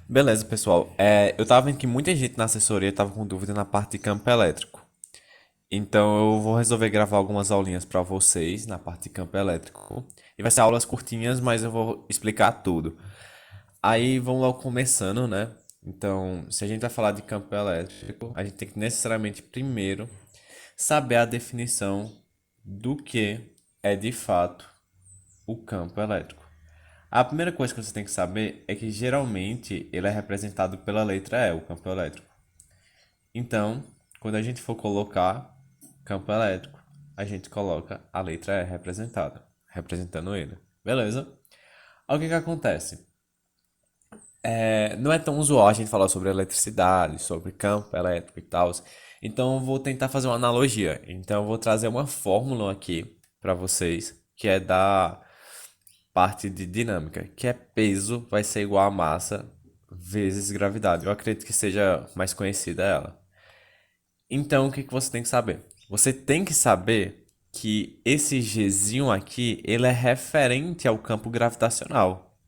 Beleza, pessoal. Eu tava vendo que muita gente na assessoria tava com dúvida na parte de campo elétrico. Então eu vou resolver gravar algumas aulinhas para vocês na parte de campo elétrico. E vai ser aulas curtinhas, mas eu vou explicar tudo. Aí vamos logo começando, né? Então, se a gente vai falar de campo elétrico, a gente tem que necessariamente primeiro saber a definição do que é de fato o campo elétrico. A primeira coisa que você tem que saber é que geralmente ele é representado pela letra E, o campo elétrico. Então, quando a gente for colocar campo elétrico, a gente coloca a letra E representada, representando ele. Beleza? Aí o que que acontece? Não é tão usual a gente falar sobre eletricidade, sobre campo elétrico e tal. Então, eu vou tentar fazer uma analogia. Então, eu vou trazer uma fórmula aqui para vocês, que é da parte de dinâmica, que é peso vai ser igual a massa vezes gravidade. Eu acredito que seja mais conhecida ela. Então, o que que você tem que saber? Você tem que saber que esse Gzinho aqui, ele é referente ao campo gravitacional,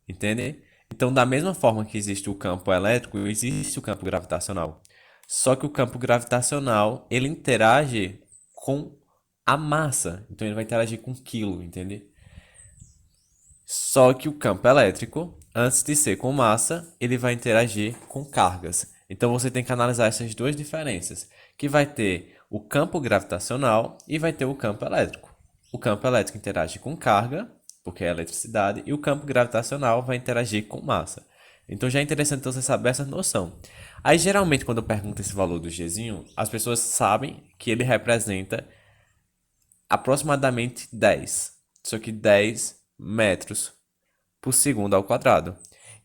entende? Então, da mesma forma que existe o campo elétrico, existe o campo gravitacional. Só que o campo gravitacional, ele interage com a massa. Então, ele vai interagir com quilo, entende? Só que o campo elétrico, antes de ser com massa, ele vai interagir com cargas. Então você tem que analisar essas duas diferenças, que vai ter o campo gravitacional e vai ter o campo elétrico. O campo elétrico interage com carga, porque é eletricidade, e o campo gravitacional vai interagir com massa. Então já é interessante você saber essa noção. Aí geralmente quando eu pergunto esse valor do Gzinho, as pessoas sabem que ele representa aproximadamente 10. Só que 10 metros por segundo ao quadrado.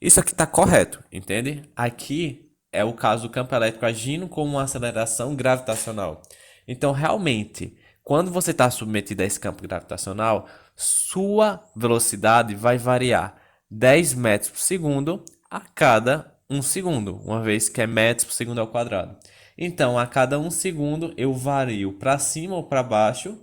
Isso aqui está correto, entende? Aqui é o caso do campo elétrico agindo como uma aceleração gravitacional. Então, realmente, quando você está submetido a esse campo gravitacional, sua velocidade vai variar 10 metros por segundo a cada um segundo, uma vez que é metros por segundo ao quadrado. Então, a cada um segundo eu vario para cima ou para baixo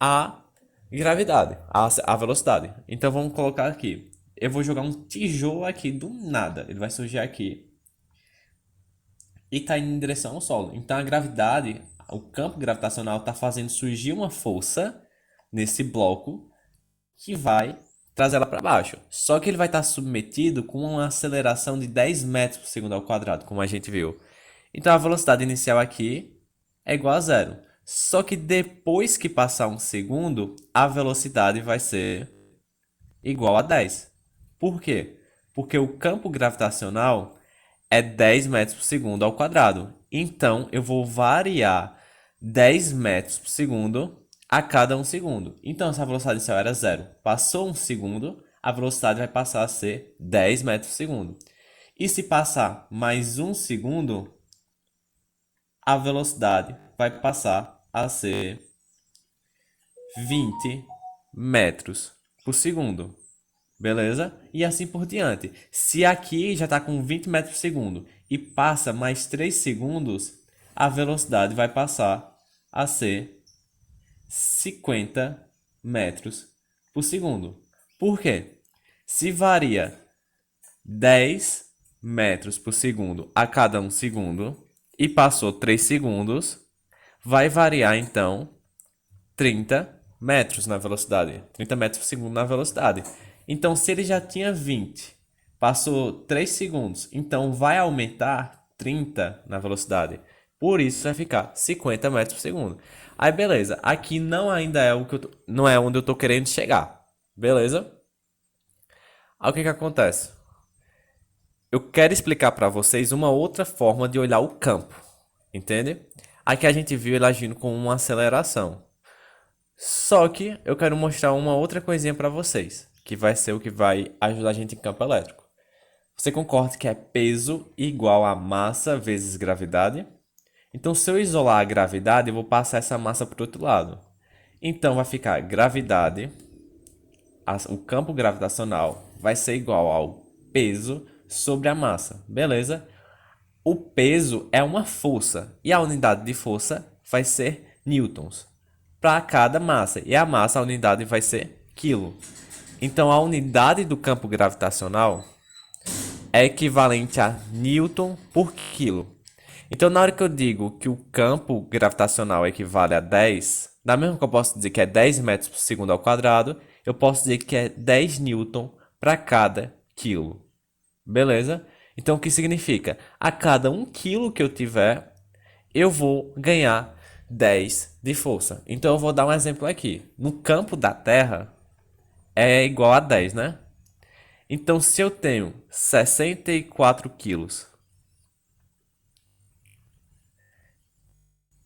a gravidade, a velocidade. Então vamos colocar aqui. Eu vou jogar um tijolo aqui do nada. Ele vai surgir aqui e tá indo em direção ao solo. Então a gravidade, o campo gravitacional está fazendo surgir uma força nesse bloco que vai trazer ela para baixo. Só que ele vai estar submetido com uma aceleração de 10 metros por segundo ao quadrado, como a gente viu. Então a velocidade inicial aqui é igual a zero. Só que depois que passar um segundo, a velocidade vai ser igual a 10. Por quê? Porque o campo gravitacional é 10 metros por segundo ao quadrado. Então, eu vou variar 10 metros por segundo a cada um segundo. Então, se a velocidade inicial era zero, passou um segundo, a velocidade vai passar a ser 10 metros por segundo. E se passar mais um segundo, a velocidade vai passar a ser 20 metros por segundo. Beleza? E assim por diante. Se aqui já está com 20 metros por segundo e passa mais 3 segundos, a velocidade vai passar a ser 50 metros por segundo. Por quê? Se varia 10 metros por segundo a cada um segundo e passou 3 segundos, vai variar então 30 metros na velocidade. 30 metros por segundo na velocidade. Então, se ele já tinha 20, passou 3 segundos, então vai aumentar 30 na velocidade. Por isso vai ficar 50 metros por segundo. Aí beleza, aqui não ainda é o que não é onde eu tô querendo chegar. Beleza? Aí o que que acontece? Eu quero explicar para vocês uma outra forma de olhar o campo, entende? Aqui a gente viu ele agindo com uma aceleração. Só que eu quero mostrar uma outra coisinha para vocês, que vai ser o que vai ajudar a gente em campo elétrico. Você concorda que é peso igual a massa vezes gravidade? Então, se eu isolar a gravidade, eu vou passar essa massa para o outro lado. Então, vai ficar gravidade, o campo gravitacional vai ser igual ao peso sobre a massa, beleza? O peso é uma força e a unidade de força vai ser newtons para cada massa. E a massa, a unidade vai ser quilo. Então a unidade do campo gravitacional é equivalente a Newton por quilo. Então, na hora que eu digo que o campo gravitacional equivale a 10, da mesma que eu posso dizer que é 10 metros por segundo ao quadrado, eu posso dizer que é 10 newton para cada quilo. Beleza? Então, o que significa? A cada 1 quilo que eu tiver, eu vou ganhar 10 de força. Então, eu vou dar um exemplo aqui. No campo da Terra, é igual a 10, né? Então, se eu tenho 64 quilos,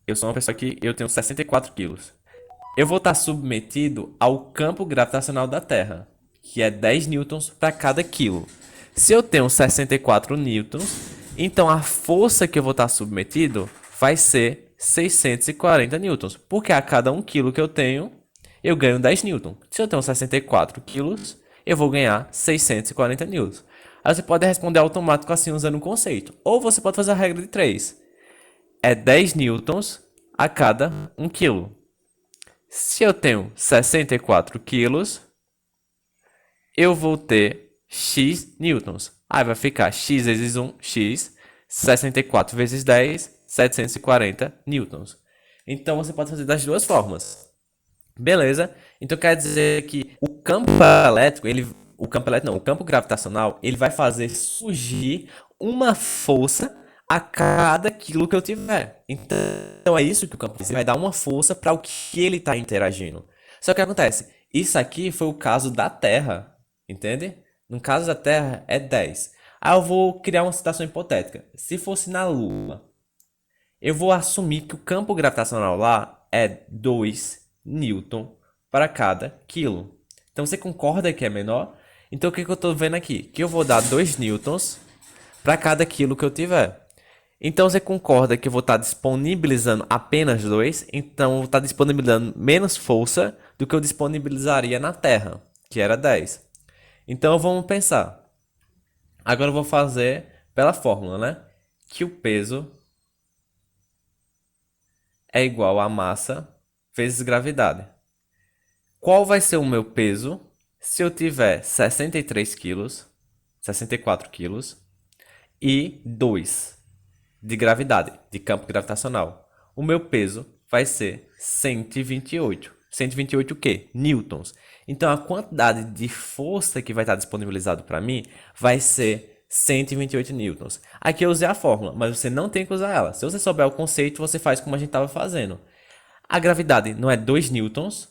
eu sou uma pessoa que eu tenho 64 quilos. Eu vou estar submetido ao campo gravitacional da Terra, que é 10 newtons para cada quilo. Se eu tenho 64 newtons, então a força que eu vou estar submetido vai ser 640 newtons, porque a cada 1 quilo que eu tenho, eu ganho 10 newtons. Se eu tenho 64 quilos, eu vou ganhar 640 newtons. Aí você pode responder automático assim usando um conceito. Ou você pode fazer a regra de 3. É 10 newtons a cada 1 quilo. Se eu tenho 64 quilos, eu vou ter x newtons. Aí vai ficar x vezes 1, x, 64 vezes 10, 740 newtons. Então você pode fazer das duas formas. Beleza? Então quer dizer que o campo elétrico, o campo gravitacional, ele vai fazer surgir uma força a cada quilo que eu tiver. Então é isso que o campo vai dar uma força para o que ele está interagindo. Só que acontece, isso aqui foi o caso da Terra, entende? No caso da Terra é 10. Aí eu vou criar uma situação hipotética. Se fosse na Lua, eu vou assumir que o campo gravitacional lá é 2 newton para cada quilo. Então você concorda que é menor? Então o que eu estou vendo aqui? Que eu vou dar 2 newtons para cada quilo que eu tiver. Então você concorda que eu vou estar disponibilizando apenas 2? Então eu vou estar disponibilizando menos força do que eu disponibilizaria na Terra, que era 10. Então vamos pensar. Agora eu vou fazer pela fórmula, né? Que o peso é igual a massa vezes gravidade. Qual vai ser o meu peso se eu tiver 63 quilos, 64 quilos e 2 de gravidade, de campo gravitacional? O meu peso vai ser 128. 128 o quê? Newtons. Então a quantidade de força que vai estar disponibilizado para mim vai ser 128 newtons. Aqui eu usei a fórmula, mas você não tem que usar ela. Se você souber o conceito, você faz como a gente estava fazendo. A gravidade não é 2 newtons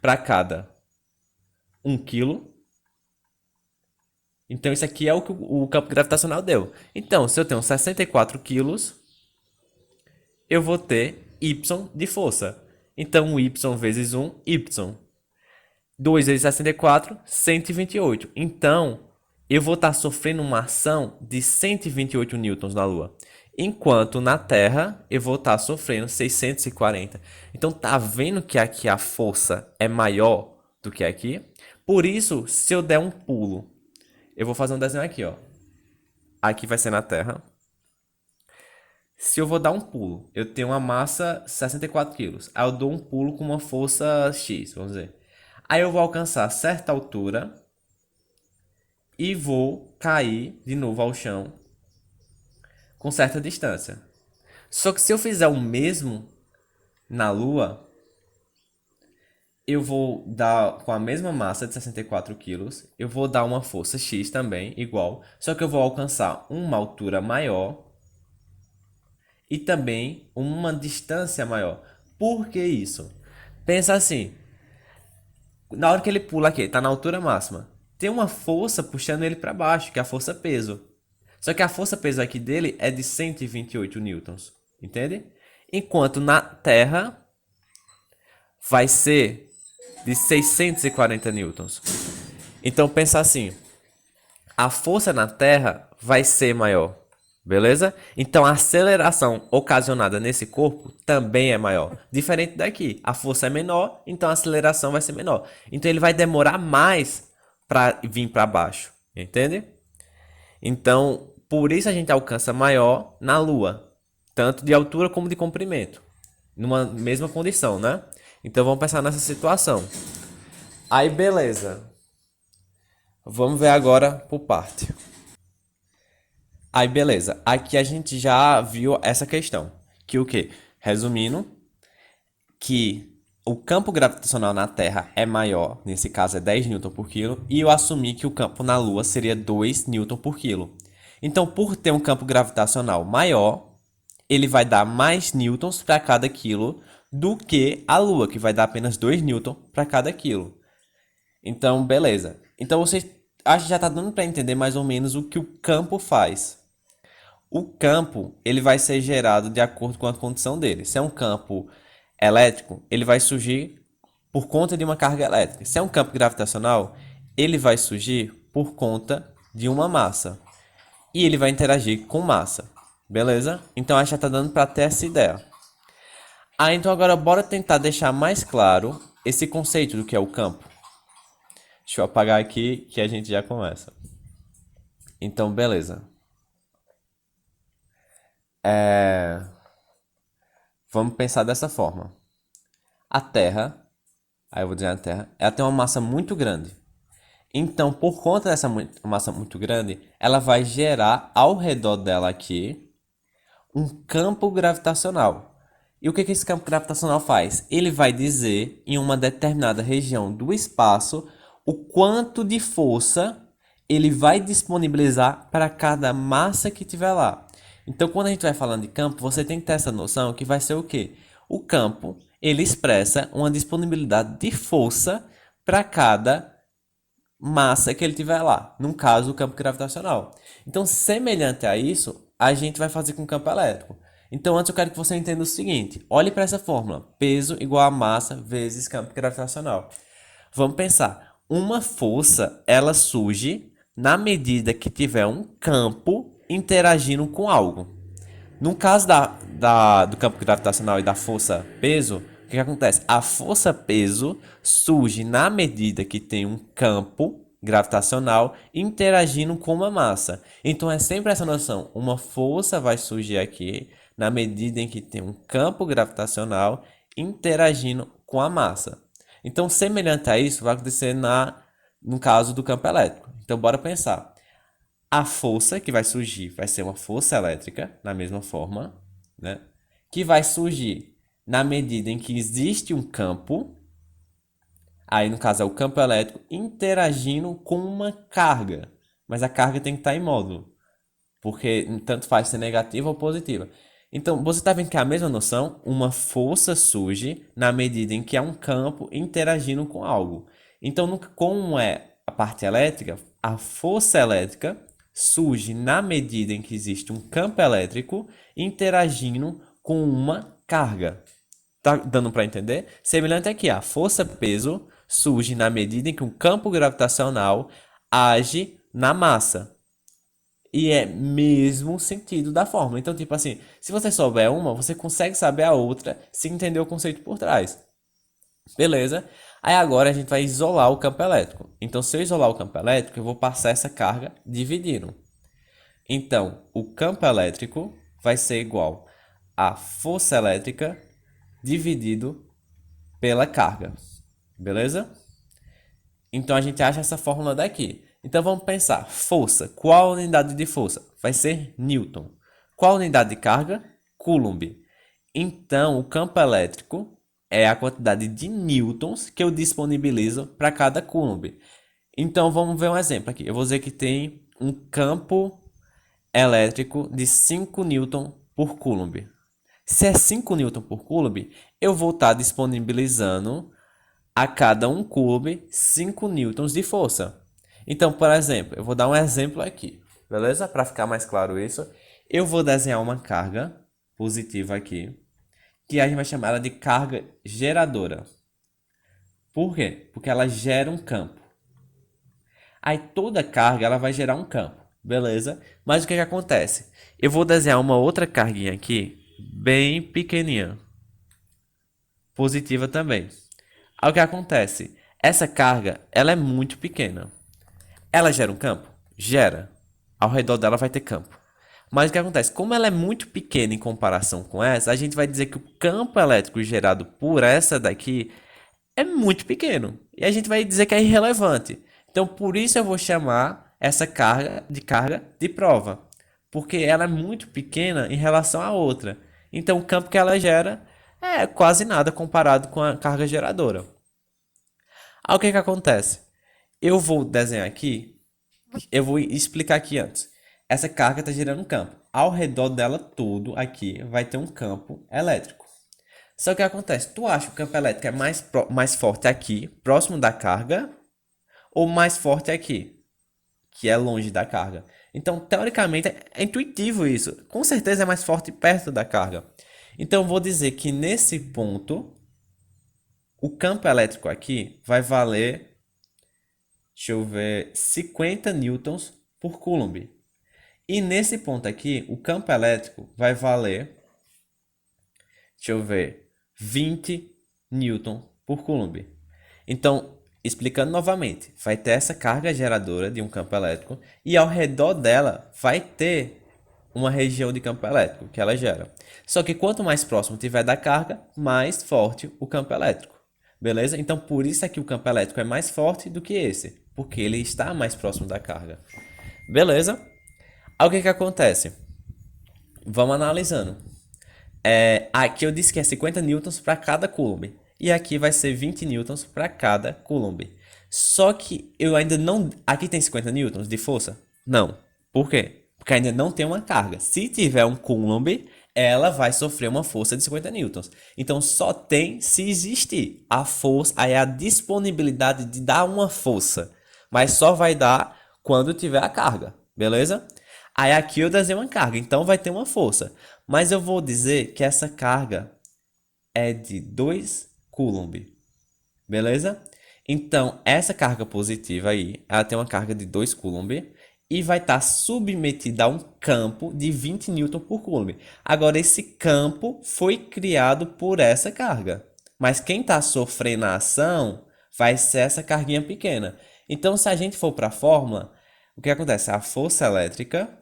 para cada 1 quilo. Então isso aqui é o que o campo gravitacional deu. Então, se eu tenho 64 quilos, eu vou ter Y de força. Então, Y vezes 1, Y. 2 vezes 64, 128. Então, eu vou estar sofrendo uma ação de 128 newtons na Lua. Enquanto na Terra, eu vou estar sofrendo 640. Então, tá vendo que aqui a força é maior do que aqui? Por isso, se eu der um pulo, eu vou fazer um desenho aqui, ó. Aqui vai ser na Terra. Se eu vou dar um pulo, eu tenho uma massa 64 quilos. Aí eu dou um pulo com uma força X, vamos dizer. Aí eu vou alcançar certa altura e vou cair de novo ao chão com certa distância. Só que se eu fizer o mesmo na Lua, eu vou dar com a mesma massa de 64 quilos, eu vou dar uma força X também, igual, só que eu vou alcançar uma altura maior e também uma distância maior. Por que isso? Pensa assim, na hora que ele pula aqui, está na altura máxima, tem uma força puxando ele para baixo, que é a força peso. Só que a força peso aqui dele é de 128 newtons, entende? Enquanto na Terra vai ser de 640 newtons. Então pensa assim, a força na Terra vai ser maior, beleza? Então a aceleração ocasionada nesse corpo também é maior. Diferente daqui, a força é menor, então a aceleração vai ser menor. Então ele vai demorar mais para vir para baixo, entende? Então, por isso a gente alcança maior na Lua, tanto de altura como de comprimento, numa mesma condição, né? Então vamos pensar nessa situação. Aí beleza. Vamos ver agora por parte. Aí, beleza. Aqui a gente já viu essa questão. Que o quê? Resumindo, que o campo gravitacional na Terra é maior, nesse caso é 10 newton por quilo, e eu assumi que o campo na Lua seria 2 newton por quilo. Então, por ter um campo gravitacional maior, ele vai dar mais newtons para cada quilo do que a Lua, que vai dar apenas 2 newtons para cada quilo. Então, beleza. Então, você acho que já está dando para entender mais ou menos o que o campo faz. O campo, ele vai ser gerado de acordo com a condição dele. Se é um campo elétrico, ele vai surgir por conta de uma carga elétrica. Se é um campo gravitacional, ele vai surgir por conta de uma massa. E ele vai interagir com massa. Beleza? Então acho que já está dando para ter essa ideia. Então agora bora tentar deixar mais claro esse conceito do que é o campo. Deixa eu apagar aqui que a gente já começa. Então, beleza. Vamos pensar dessa forma. A Terra, aí eu vou dizer a Terra, ela tem uma massa muito grande. Então, por conta dessa massa muito grande, ela vai gerar ao redor dela aqui um campo gravitacional. E o que esse campo gravitacional faz? Ele vai dizer em uma determinada região do espaço o quanto de força ele vai disponibilizar para cada massa que tiver lá. Então, quando a gente vai falando de campo, você tem que ter essa noção que vai ser o quê? O campo, ele expressa uma disponibilidade de força para cada massa que ele tiver lá, no caso o campo gravitacional. Então, semelhante a isso, a gente vai fazer com o campo elétrico. Então, antes eu quero que você entenda o seguinte: olhe para essa fórmula: peso igual a massa vezes campo gravitacional. Vamos pensar, uma força ela surge na medida que tiver um campo interagindo com algo. No caso do campo gravitacional e da força peso, o que acontece? A força peso surge na medida que tem um campo gravitacional interagindo com uma massa. Então é sempre essa noção: uma força vai surgir aqui na medida em que tem um campo gravitacional interagindo com a massa. Então, semelhante a isso, vai acontecer no caso do campo elétrico. Então, bora pensar. A força que vai surgir vai ser uma força elétrica, da mesma forma, né? Que vai surgir na medida em que existe um campo, aí no caso é o campo elétrico, interagindo com uma carga. Mas a carga tem que estar em módulo, porque tanto faz ser negativa ou positiva. Então, você está vendo que é a mesma noção? Uma força surge na medida em que há um campo interagindo com algo. Então, como é a parte elétrica, a força elétrica surge na medida em que existe um campo elétrico interagindo com uma carga. Tá dando para entender? Semelhante aqui, a força-peso surge na medida em que um campo gravitacional age na massa. E é mesmo sentido da fórmula. Então, tipo assim, se você souber uma, você consegue saber a outra se entender o conceito por trás. Beleza? Aí agora a gente vai isolar o campo elétrico. Então, se eu isolar o campo elétrico, eu vou passar essa carga dividindo. Então, o campo elétrico vai ser igual a força elétrica dividido pela carga. Beleza? Então, a gente acha essa fórmula daqui. Então, vamos pensar. Força. Qual a unidade de força? Vai ser Newton. Qual a unidade de carga? Coulomb. Então, o campo elétrico é a quantidade de newtons que eu disponibilizo para cada coulomb. Então, vamos ver um exemplo aqui. Eu vou dizer que tem um campo elétrico de 5 newton por coulomb. Se é 5 newton por coulomb, eu vou estar disponibilizando a cada um coulomb 5 newtons de força. Então, por exemplo, eu vou dar um exemplo aqui, beleza? Para ficar mais claro isso, eu vou desenhar uma carga positiva aqui, que a gente vai chamar ela de carga geradora. Por quê? Porque ela gera um campo. Aí toda carga ela vai gerar um campo, beleza? Mas o que acontece? Eu vou desenhar uma outra carguinha aqui, bem pequenininha, positiva também. Aí o que acontece? Essa carga ela é muito pequena. Ela gera um campo? Gera. Ao redor dela vai ter campo. Mas o que acontece? Como ela é muito pequena em comparação com essa, a gente vai dizer que o campo elétrico gerado por essa daqui é muito pequeno. E a gente vai dizer que é irrelevante. Então, por isso eu vou chamar essa carga de prova. porque ela é muito pequena em relação à outra. Então o campo que ela gera é quase nada comparado com a carga geradora. Aí o que que acontece? Eu vou desenhar aqui, eu vou explicar aqui antes. Essa carga está gerando um campo. Ao redor dela todo aqui vai ter um campo elétrico. Só que o que acontece? Tu acha que o campo elétrico é mais forte aqui, próximo da carga, ou mais forte aqui, que é longe da carga? Então, teoricamente, é intuitivo isso. Com certeza é mais forte perto da carga. Então, eu vou dizer que nesse ponto, o campo elétrico aqui vai valer, deixa eu ver, 50 newtons por coulomb. E nesse ponto aqui, o campo elétrico vai valer, deixa eu ver, 20 newton por coulomb. Então, explicando novamente, vai ter essa carga geradora de um campo elétrico e ao redor dela vai ter uma região de campo elétrico que ela gera. Só que quanto mais próximo tiver da carga, mais forte o campo elétrico. Beleza? Então, por isso é que o campo elétrico é mais forte do que esse, porque ele está mais próximo da carga. Beleza? Aí o que que acontece? Vamos analisando. Aqui eu disse que é 50 newtons para cada coulomb. E aqui vai ser 20 newtons para cada coulomb. Só que eu ainda não... Aqui tem 50 newtons de força? Não. Por quê? Porque ainda não tem uma carga. Se tiver um coulomb, ela vai sofrer uma força de 50 newtons. Então só tem se existir. A força, aí é a disponibilidade de dar uma força. Mas só vai dar quando tiver a carga. Beleza? Aí aqui eu desenho uma carga, então vai ter uma força. Mas eu vou dizer que essa carga é de 2 coulomb. Beleza? Então, essa carga positiva aí, ela tem uma carga de 2 coulomb e vai estar submetida a um campo de 20 newton por coulomb. Agora, esse campo foi criado por essa carga. Mas quem está sofrendo a ação vai ser essa carguinha pequena. Então, se a gente for para a fórmula, o que acontece? A força elétrica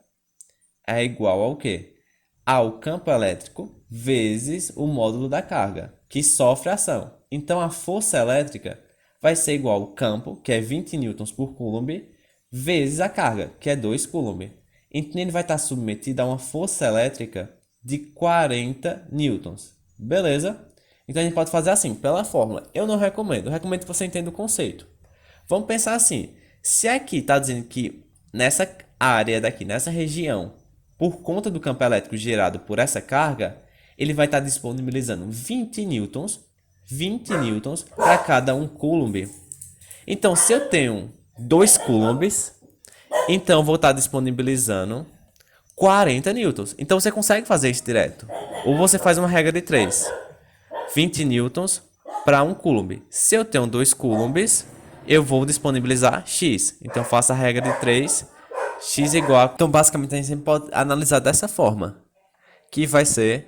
é igual ao quê? Ao campo elétrico vezes o módulo da carga, que sofre ação. Então, a força elétrica vai ser igual ao campo, que é 20 newtons por coulomb, vezes a carga, que é 2 coulomb. Então, ele vai estar submetido a uma força elétrica de 40 newtons. Beleza? Então, a gente pode fazer assim, pela fórmula. Eu não recomendo, eu recomendo que você entenda o conceito. Vamos pensar assim, se aqui está dizendo que nessa área daqui, nessa região, por conta do campo elétrico gerado por essa carga, ele vai estar disponibilizando 20 newtons para cada um coulomb. Então, se eu tenho 2 coulombs, então eu vou estar disponibilizando 40 newtons. Então, você consegue fazer isso direto. Ou você faz uma regra de 3. 20 newtons para um coulomb. Se eu tenho 2 coulombs, eu vou disponibilizar X. Então, faço a regra de 3. X igual a... Então, basicamente, a gente sempre pode analisar dessa forma. Que vai ser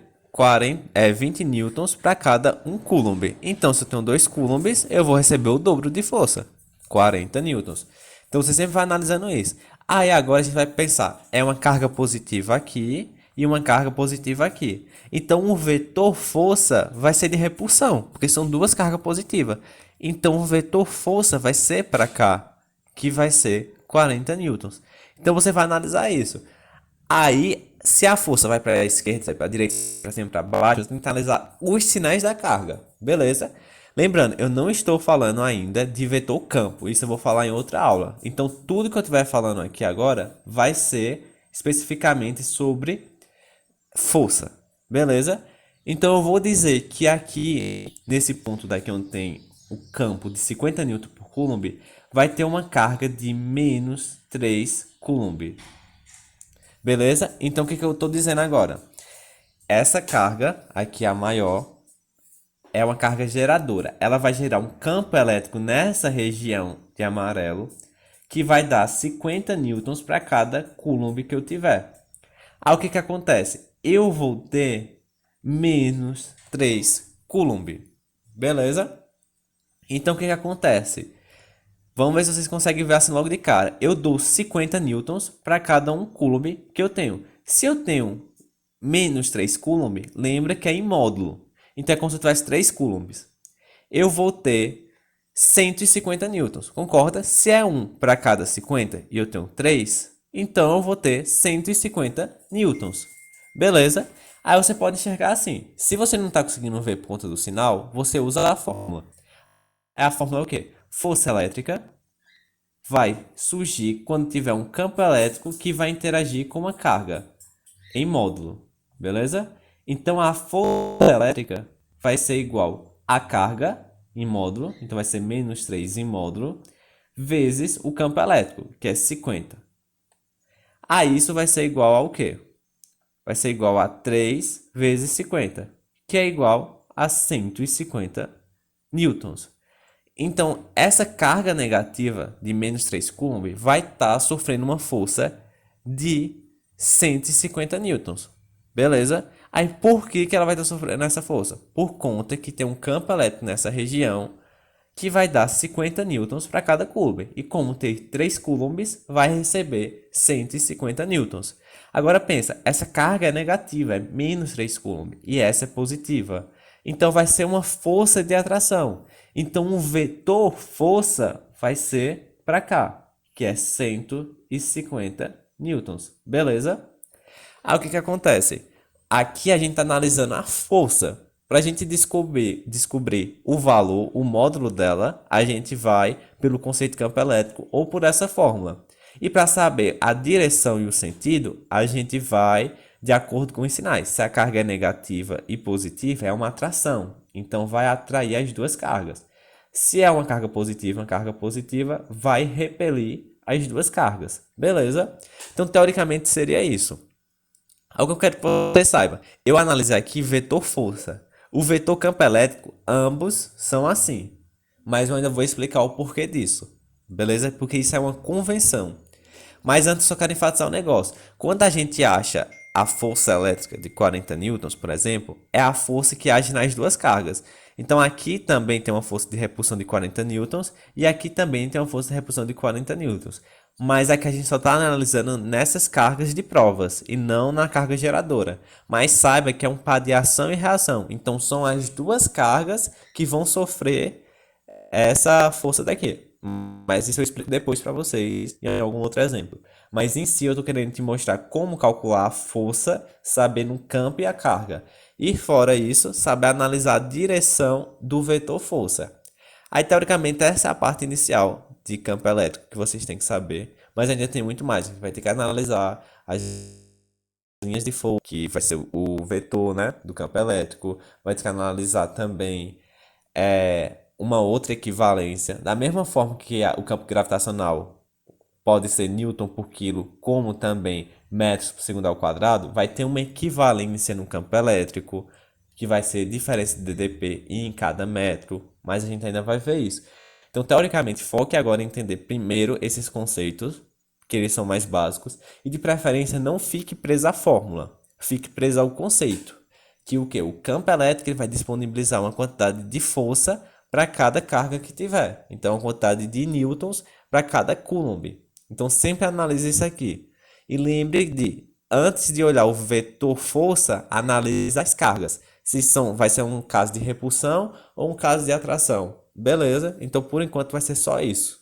20 newtons para cada um coulomb. Então, se eu tenho 2 coulombs, eu vou receber o dobro de força. 40 newtons. Então, você sempre vai analisando isso. Aí, agora a gente vai pensar. É uma carga positiva aqui e uma carga positiva aqui. Então, o vetor força vai ser de repulsão. Porque são duas cargas positivas. Então, o vetor força vai ser para cá. Que vai ser 40 newtons. Então, você vai analisar isso. Aí, se a força vai para a esquerda, vai para a direita, para cima, para baixo, você tem que analisar os sinais da carga. Beleza? Lembrando, eu não estou falando ainda de vetor campo. Isso eu vou falar em outra aula. Então, tudo que eu estiver falando aqui agora vai ser especificamente sobre força. Beleza? Então, eu vou dizer que aqui, nesse ponto daqui onde tem o campo de 50 N por coulomb, vai ter uma carga de menos 3 coulomb. Beleza? Então, o que eu estou dizendo agora? Essa carga, aqui a maior, é uma carga geradora. Ela vai gerar um campo elétrico nessa região de amarelo, que vai dar 50 newtons para cada coulomb que eu tiver. Aí, o que acontece? Eu vou ter menos 3 coulomb. Beleza? Então, o que acontece? Vamos ver se vocês conseguem ver assim logo de cara. Eu dou 50 newtons para cada um coulomb que eu tenho. Se eu tenho menos 3 coulomb, lembra que é em módulo. Então é como se eu tivesse 3 coulombs. Eu vou ter 150 newtons, concorda? Se é 1 para cada 50 e eu tenho 3, Então eu vou ter 150 newtons. Beleza? Aí você pode enxergar assim. Se você não está conseguindo ver por conta do sinal, você usa a fórmula. A fórmula é o quê? Força elétrica vai surgir quando tiver um campo elétrico que vai interagir com uma carga em módulo. Beleza? Então a força elétrica vai ser igual a carga em módulo. Então vai ser menos 3 em módulo. Vezes o campo elétrico, que é 50. Aí isso vai ser igual ao quê? Vai ser igual a 3 vezes 50, que é igual a 150 newtons. Então, essa carga negativa de menos 3 coulomb vai estar sofrendo uma força de 150 newtons. Beleza? Aí, por que ela vai estar sofrendo essa força? Por conta que tem um campo elétrico nessa região que vai dar 50 newtons para cada coulomb. E como ter 3 coulombs, vai receber 150 newtons. Agora pensa, essa carga é negativa, é menos 3 coulomb, e essa é positiva. Então vai ser uma força de atração. Então o vetor força vai ser para cá, que é 150 newtons. Beleza? Aí o que acontece? Aqui a gente está analisando a força. Para a gente descobrir o valor, o módulo dela, a gente vai pelo conceito de campo elétrico ou por essa fórmula. E para saber a direção e o sentido, a gente vai de acordo com os sinais. Se a carga é negativa e positiva, é uma atração. Então vai atrair as duas cargas. Se é uma carga positiva vai repelir as duas cargas. Beleza? Então, teoricamente, seria isso. Algo que eu quero que você saiba. Eu analisei aqui vetor força. O vetor campo elétrico, ambos são assim. Mas eu ainda vou explicar o porquê disso. Beleza? Porque isso é uma convenção. Mas antes só quero enfatizar um negócio. Quando a gente acha a força elétrica de 40 newtons, por exemplo, é a força que age nas duas cargas. Então aqui também tem uma força de repulsão de 40 newtons e aqui também tem uma força de repulsão de 40 newtons. Mas aqui a gente só está analisando nessas cargas de provas e não na carga geradora. Mas saiba que é um par de ação e reação. Então são as duas cargas que vão sofrer essa força daqui. Mas isso eu explico depois para vocês em algum outro exemplo. Mas em si eu estou querendo te mostrar como calcular a força, sabendo o campo e a carga. E fora isso, saber analisar a direção do vetor força. Aí, teoricamente, essa é a parte inicial de campo elétrico que vocês têm que saber. Mas ainda tem muito mais. A gente vai ter que analisar as linhas de força, que vai ser o vetor, né, do campo elétrico. Vai ter que analisar também uma outra equivalência. Da mesma forma que o campo gravitacional pode ser Newton por quilo, como também metros por segundo ao quadrado, vai ter uma equivalência no campo elétrico, que vai ser diferença de dp em cada metro, mas a gente ainda vai ver isso. Então, teoricamente, foque agora em entender primeiro esses conceitos, que eles são mais básicos, e de preferência não fique preso à fórmula, fique preso ao conceito, que o que? O campo elétrico ele vai disponibilizar uma quantidade de força para cada carga que tiver. Então, uma quantidade de newtons para cada coulomb. Então, sempre analise isso aqui. E lembre de, antes de olhar o vetor força, analise as cargas. Se vai ser um caso de repulsão ou um caso de atração. Beleza? Então, por enquanto, vai ser só isso.